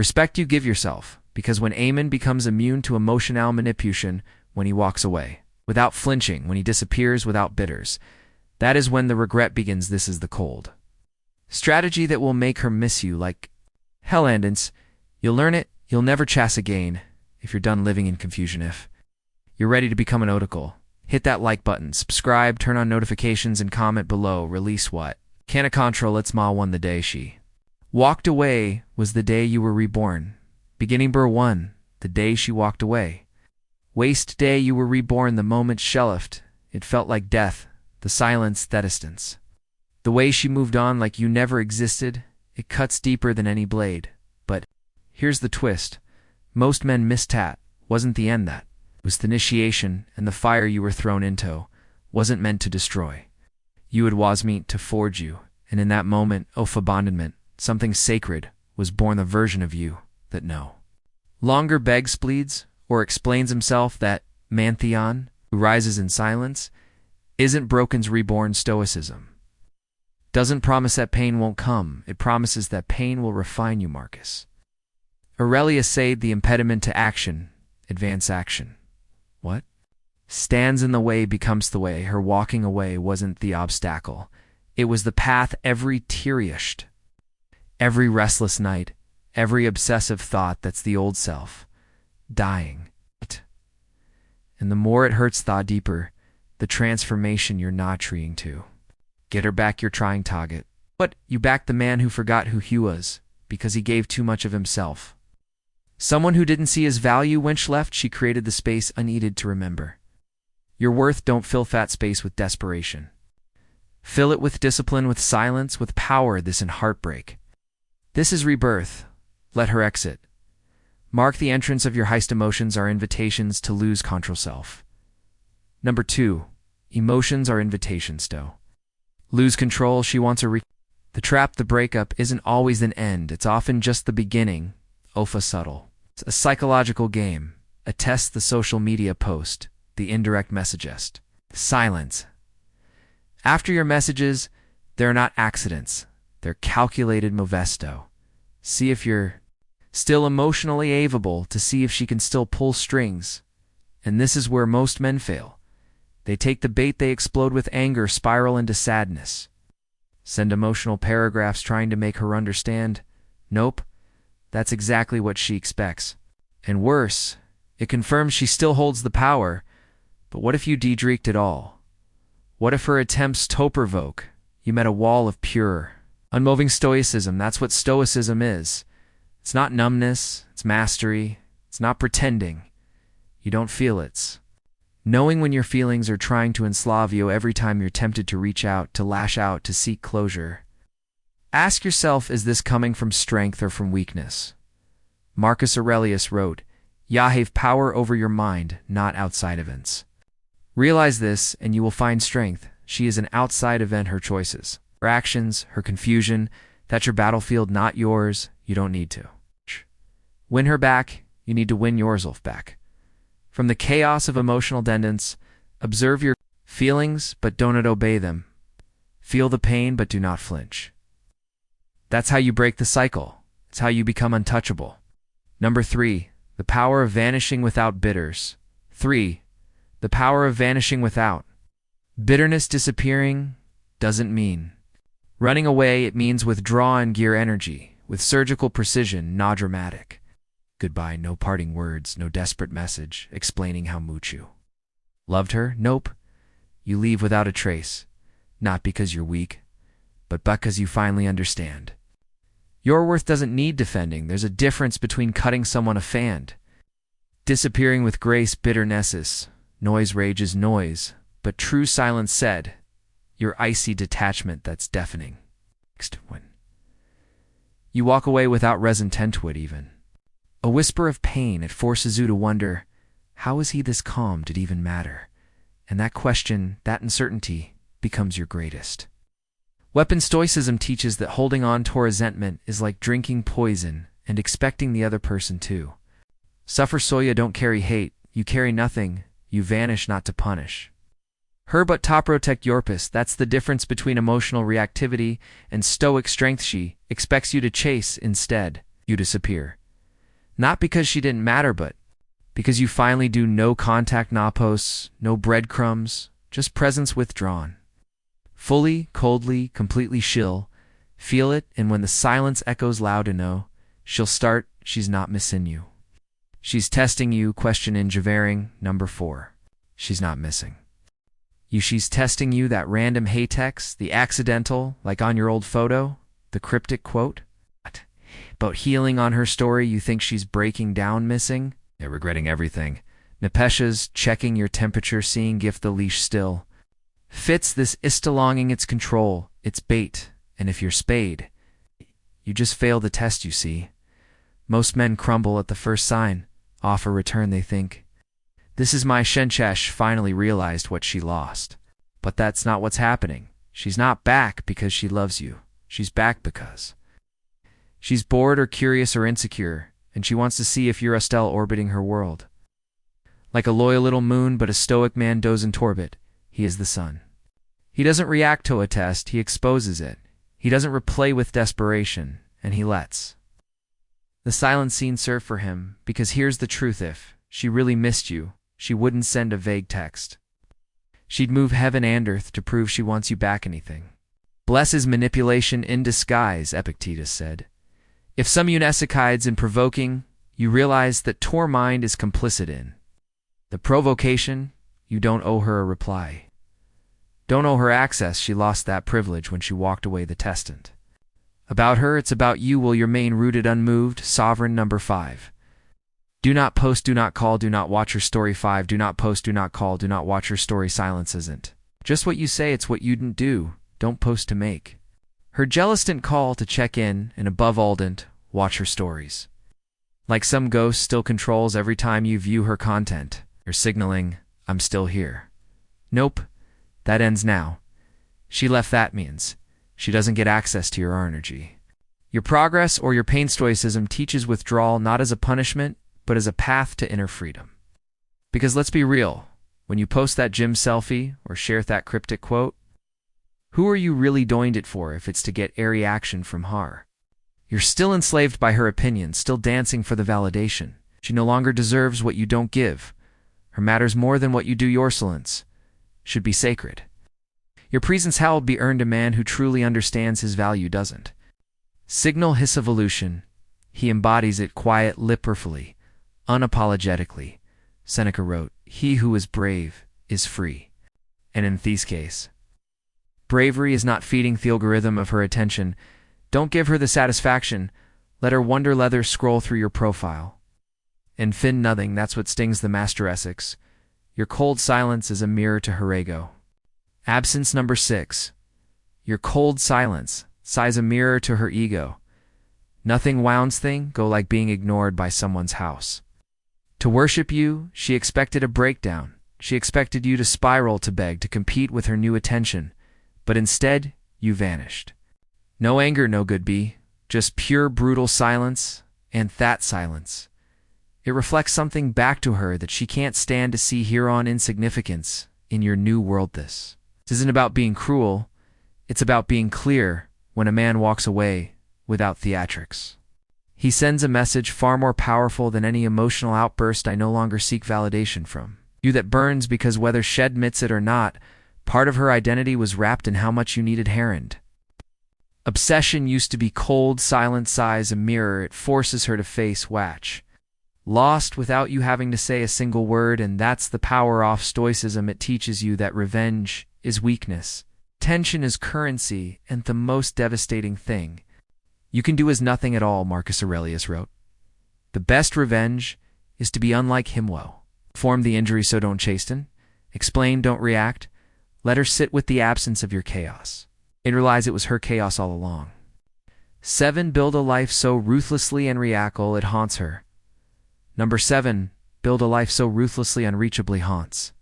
Respect you give yourself, because when Aemon becomes immune to emotional manipulation, when he walks away, without flinching, when he disappears without bitters, that is when the regret begins. This is the cold strategy that will make her miss you like hell. And you'll learn it, you'll never chase again if you're done living in confusion. If you're ready to become an Oticle, hit that like button, subscribe, turn on notifications, and comment below. Release what? Can a control it's Ma won the day she walked away was the day you were reborn. Beginning Burr 1, the day she walked away. Waste day you were reborn, the moment she left. It felt like death, the silence, that distance. The way she moved on like you never existed, it cuts deeper than any blade. But here's the twist. Most men miss tat. Wasn't the end that. It was the initiation, and the fire you were thrown into wasn't meant to destroy. You had was meant to forge you, and in that moment of abandonment, something sacred was born, the version of you that no longer begs, pleads, or explains himself. That Mantheon, who rises in silence, isn't broken's reborn. Stoicism doesn't promise that pain won't come. It promises that pain will refine you. Marcus Aurelius said the impediment to action, advance action. What? Stands in the way becomes the way. Her walking away wasn't the obstacle. It was the path. Every tear-ish, every restless night, every obsessive thought, that's the old self, dying. And the more it hurts, the deeper the transformation you're not trying to. Get her back, you're trying target. But you back the man who forgot who he was, because he gave too much of himself. Someone who didn't see his value when she left. She created the space unneeded to remember. Your worth don't fill fat space with desperation. Fill it with discipline, with silence, with power. This in heartbreak. This is rebirth. Let her exit. Mark the entrance of your highest emotions are invitations to lose control self. Number 2. Emotions are invitations to lose control. She wants a The trap, the breakup, isn't always an end. It's often just the beginning. Ofa subtle. It's a psychological game. A test, the social media post, the indirect messages. Silence. After your messages, they're not accidents. They're calculated movesto. See if you're still emotionally available, to see if she can still pull strings. And this is where most men fail. They take the bait, they explode with anger, spiral into sadness. Send emotional paragraphs trying to make her understand. Nope, that's exactly what she expects. And worse, it confirms she still holds the power. But what if you dedreeked it all? What if her attempts to provoke? You met a wall of pure, unmoving stoicism. That's what stoicism is. It's not numbness, it's mastery. It's not pretending. You don't feel it. Knowing when your feelings are trying to enslave you every time you're tempted to reach out, to lash out, to seek closure. Ask yourself, is this coming from strength or from weakness? Marcus Aurelius wrote, "Ya have power over your mind, not outside events." Realize this, and you will find strength. She is an outside event, her choices, her actions, her confusion. That's your battlefield, not yours. You don't need to win her back. You need to win yourself back. From the chaos of emotional dependence, observe your feelings, but don't obey them. Feel the pain, but do not flinch. That's how you break the cycle. It's how you become untouchable. Number 3, the power of vanishing without bitters. 3, the power of vanishing without bitterness. Disappearing doesn't mean running away. It means withdraw and gear energy with surgical precision, not dramatic. Goodbye, no parting words, no desperate message explaining how much you loved her. Nope. You leave without a trace, not because you're weak, but because you finally understand. Your worth doesn't need defending. There's a difference between cutting someone a fan, disappearing with grace. Bitterness, noise, rage is noise, but true silence said, your icy detachment that's deafening. Next, when you walk away without resentment to it, even a whisper of pain, it forces you to wonder, how is he this calm? Did it even matter? And that question, that uncertainty, becomes your greatest weapon. Stoicism teaches that holding on to resentment is like drinking poison and expecting the other person to suffer. So you don't carry hate, you carry nothing, you vanish not to punish her but to protect your peace. That's the difference between emotional reactivity and stoic strength. She expects you to chase, instead you disappear. Not because she didn't matter, but because you finally do no contact, no posts, no breadcrumbs, just presence withdrawn. Fully, coldly, completely she'll feel it, and when the silence echoes loud to know, she'll start, she's not missing you. She's testing you, question in Javering, number 4. She's not missing you. She's testing you, that random hey text, the accidental, like on your old photo, the cryptic quote. About healing on her story, you think she's breaking down, missing? They're regretting everything. Nepesha's checking your temperature, seeing if the leash still fits this istalonging its control, its bait, and if you're spayed, you just fail the test, you see. Most men crumble at the first sign, offer return, they think. This is my Shenchesh finally realized what she lost. But that's not what's happening. She's not back because she loves you. She's back because she's bored or curious or insecure, and she wants to see if you're a star orbiting her world. Like a loyal little moon, but a stoic man does in orbit, he is the sun. He doesn't react to a test, he exposes it. He doesn't replay with desperation, and he lets the silent scene serve for him, because here's the truth: if she really missed you, she wouldn't send a vague text. She'd move heaven and earth to prove she wants you back. Anything. Bless is manipulation in disguise, Epictetus said. If some Unesichides in provoking, you realize that Tor mind is complicit in the provocation, you don't owe her a reply. Don't owe her access, she lost that privilege when she walked away the testant. About her, it's about you, will your remain rooted, unmoved, sovereign, number 5. Do not post, do not call, do not watch her story. 5. Do not post, do not call, do not watch her story. Silence isn't just what you say, it's what you didn't do. Don't post to make her jealous, didn't call to check in, and above all didn't watch her stories. Like some ghost still controls every time you view her content. You're signaling, I'm still here. Nope, that ends now. She left, that means she doesn't get access to your energy. Your progress or your pain. Stoicism teaches withdrawal not as a punishment, but as a path to inner freedom. Because let's be real, when you post that gym selfie or share that cryptic quote, who are you really doing it for if it's to get a reaction from her? You're still enslaved by her opinion, still dancing for the validation. She no longer deserves what you don't give. Her matters more than what you do. Your silence should be sacred. Your presence hallowed be earned. A man who truly understands his value doesn't signal his evolution. He embodies it, quiet, lipperfully, unapologetically. Seneca wrote, he who is brave is free. And in Thea's case, bravery is not feeding the algorithm of her attention. Don't give her the satisfaction. Let her wonder leather scroll through your profile. And fin nothing, that's what stings the Master Essex. Your cold silence is a mirror to her ego. Absence, number 6. Your cold silence sighs a mirror to her ego. Nothing wounds thing go like being ignored by someone's house. To worship you, she expected a breakdown. She expected you to spiral, to beg, to compete with her new attention. But instead, you vanished. No anger, no good be, just pure brutal silence, and that silence. It reflects something back to her that she can't stand to see. Hereon insignificance in your new world. This isn't about being cruel, it's about being clear. When a man walks away without theatrics, he sends a message far more powerful than any emotional outburst. I no longer seek validation from you that burns, because whether she admits it or not, part of her identity was wrapped in how much you needed her. And obsession used to be cold, silent sighs, a mirror. It forces her to face watch. Lost without you having to say a single word, and that's the power of Stoicism. It teaches you that revenge is weakness. Tension is currency, and the most devastating thing you can do is nothing at all, Marcus Aurelius wrote. The best revenge is to be unlike him. Woe. Form the injury, so don't chasten. Explain, don't react. Let her sit with the absence of your chaos. And realize it was her chaos all along. 7. Build a life so ruthlessly unreachable it haunts her. Number 7. Build a life so ruthlessly unreachably haunts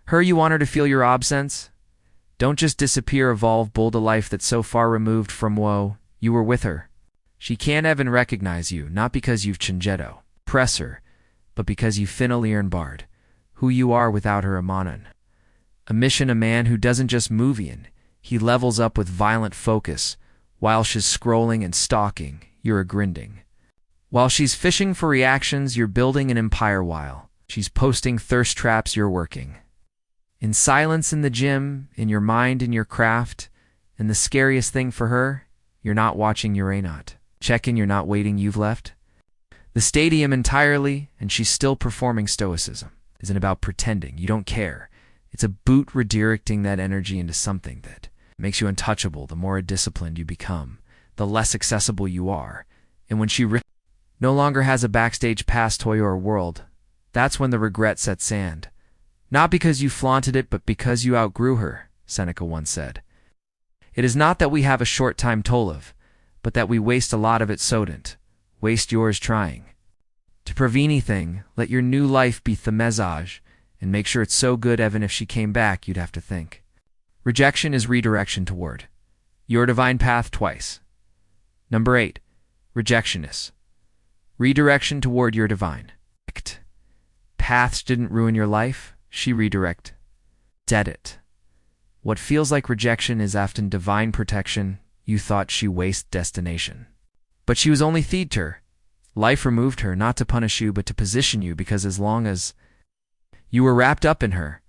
her. You want her to feel your absence? Don't just disappear, evolve. Build a life that's so far removed from woe, you were with her. She can't even recognize you, not because you've changed press her, but because you finally barred who you are without her. Amanon. A mission, a man who doesn't just move in, he levels up with violent focus while she's scrolling and stalking. You're a grinding While she's fishing for reactions, you're building an empire. While she's posting thirst traps, you're working. In silence in the gym, in your mind, in your craft, and the scariest thing for her, you're not watching, you're not checking, you're not waiting, you've left the stadium entirely, and she's still performing. Stoicism isn't about pretending you don't care. It's about redirecting that energy into something that makes you untouchable. The more disciplined you become, the less accessible you are. And when she no longer has a backstage pass, toy, or world, that's when the regret sets in. Not because you flaunted it, but because you outgrew her, Seneca once said. It is not that we have a short time to live, but that we waste a lot of it. So don't waste yours trying to prove anything. Let your new life be the message, and make sure it's so good even if she came back, you'd have to think. Rejection is redirection toward your divine path twice. Number 8. Rejection is redirection toward your divine paths. Didn't ruin your life, she redirect. Dead it. What feels like rejection is often divine protection. You thought she waste destination, but she was only feed her. Life removed her not to punish you, but to position you, because as long as you were wrapped up in her,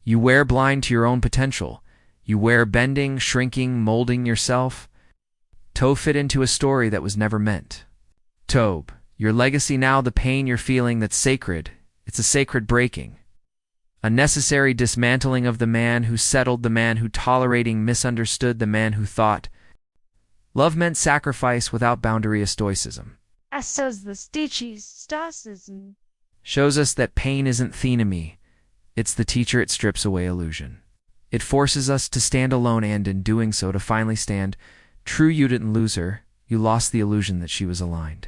you were blind to your own potential. You were bending, shrinking, molding yourself to fit into a story that was never meant. Tobe, your legacy now, the pain you're feeling, that's sacred. It's a sacred breaking. A necessary dismantling of the man who settled, the man who tolerating misunderstood, the man who thought love meant sacrifice without boundary. Stoicism Says the Stoicism shows us that pain isn't the enemy. It's the teacher. It strips away illusion. It forces us to stand alone, and in doing so to finally stand true. You didn't lose her. You lost the illusion that she was aligned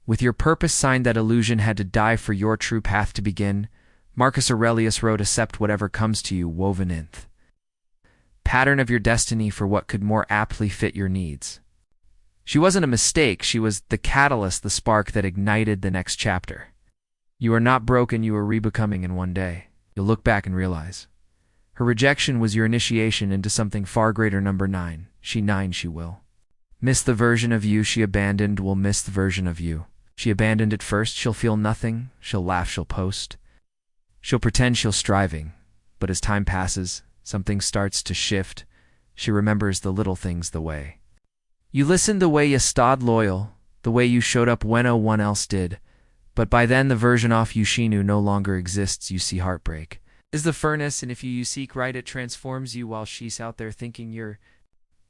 with your purpose. Signed that illusion had to die for your true path to begin. Marcus Aurelius wrote, accept whatever comes to you, woven in the pattern of your destiny for what could more aptly fit your needs. She wasn't a mistake. She was the catalyst, the spark that ignited the next chapter. You are not broken. You are rebecoming, and one day you'll look back and realize her rejection was your initiation into something far greater. Number 9. She will miss the version of you she abandoned. Will miss the version of you she abandoned at first. She'll feel nothing. She'll laugh. She'll post. She'll pretend she'll striving. But as time passes, something starts to shift. She remembers the little things, the way you listened, the way you stayed loyal, the way you showed up when no one else did. But by then the version of you she knew no longer exists. You see, heartbreak is the furnace, and if you seek right, it transforms you. While she's out there thinking you're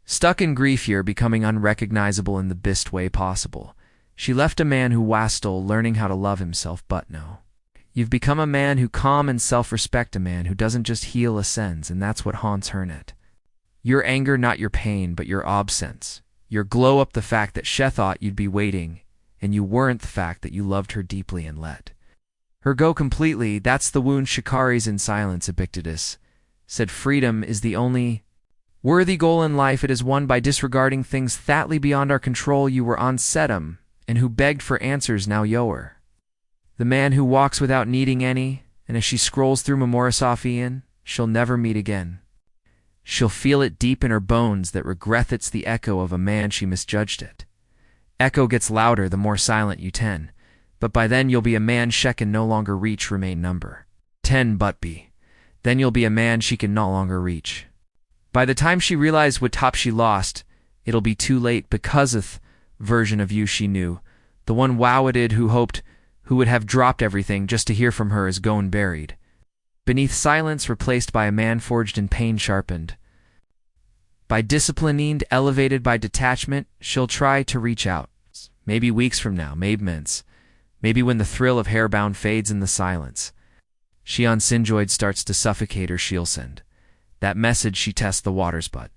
stuck in grief, you're becoming unrecognizable in the best way possible. She left a man who was still learning how to love himself, but no. You've become a man who calm and self-respect, a man who doesn't just heal ascends, and that's what haunts her net. Your anger, not your pain, but your absence. Your glow up, the fact that she thought you'd be waiting, and you weren't, the fact that you loved her deeply and let her go completely. That's the wound she carries in silence. Epictetus said freedom is the only worthy goal in life. It is won by disregarding things thatly beyond our control. You were on Sedum, and who begged for answers, now you're the man who walks without needing any, and as she scrolls through Memorosophian, she'll never meet again. She'll feel it deep in her bones that regret it's the echo of a man she misjudged it. Echo gets louder the more silent you tend, but by then you'll be a man she can no longer reach. Remain number 10 but be. Then you'll be a man she can no longer reach. By the time she realized what top she lost, it'll be too late, because of version of you she knew, the one wowed who hoped, who would have dropped everything just to hear from her, is gone buried beneath silence, replaced by a man forged in pain, sharpened by discipline, elevated by detachment. She'll try to reach out, maybe weeks from now, maybe months, maybe when the thrill of hairbound fades in the silence. She on Sinjoid starts to suffocate her. She'll send that message. She tests the waters, but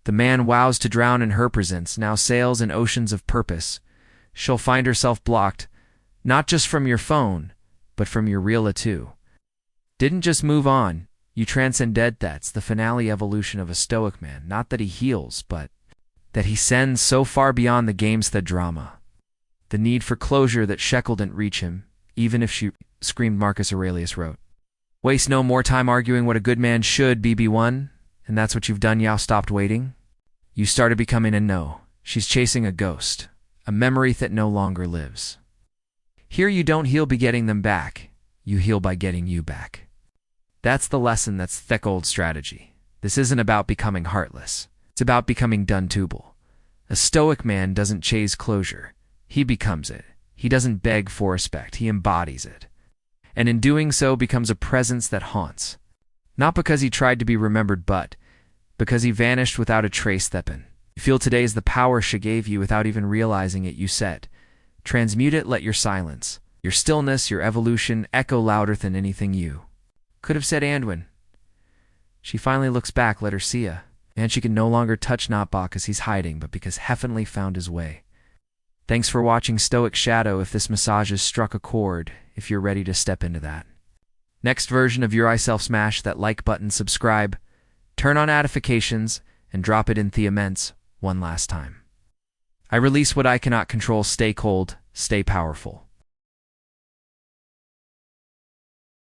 the man wows to drown in her presence, now sails in oceans of purpose. She'll find herself blocked, not just from your phone, but from your real too. Didn't just move on, you transcended. That's the finale evolution of a Stoic man. Not that he heals, but that he sends so far beyond the games, the drama, the need for closure that Shekel didn't reach him, even if she screamed. Marcus Aurelius wrote, waste no more time arguing what a good man should be. Be one, and that's what you've done. You stopped waiting. You started becoming a no. She's chasing a ghost, a memory that no longer lives. Here you don't heal by getting them back, you heal by getting you back. That's the lesson, that's thick old strategy. This isn't about becoming heartless. It's about becoming done-table. A Stoic man doesn't chase closure. He becomes it. He doesn't beg for respect. He embodies it. And in doing so becomes a presence that haunts. Not because he tried to be remembered, but because he vanished without a trace therein. You feel today is the power she gave you without even realizing it, you said. Transmute it, let your silence, your stillness, your evolution echo louder than anything you could have said. And when she finally looks back, let her see ya. And she can no longer touch not because he's hiding, but because Heavenly found his way. Thanks for watching Stoic Shadow. If this massage has struck a chord, if you're ready to step into that next version of your self, smash that like button, subscribe, turn on notifications, and drop it in the immense one last time. I release what I cannot control. Stay cold, stay powerful.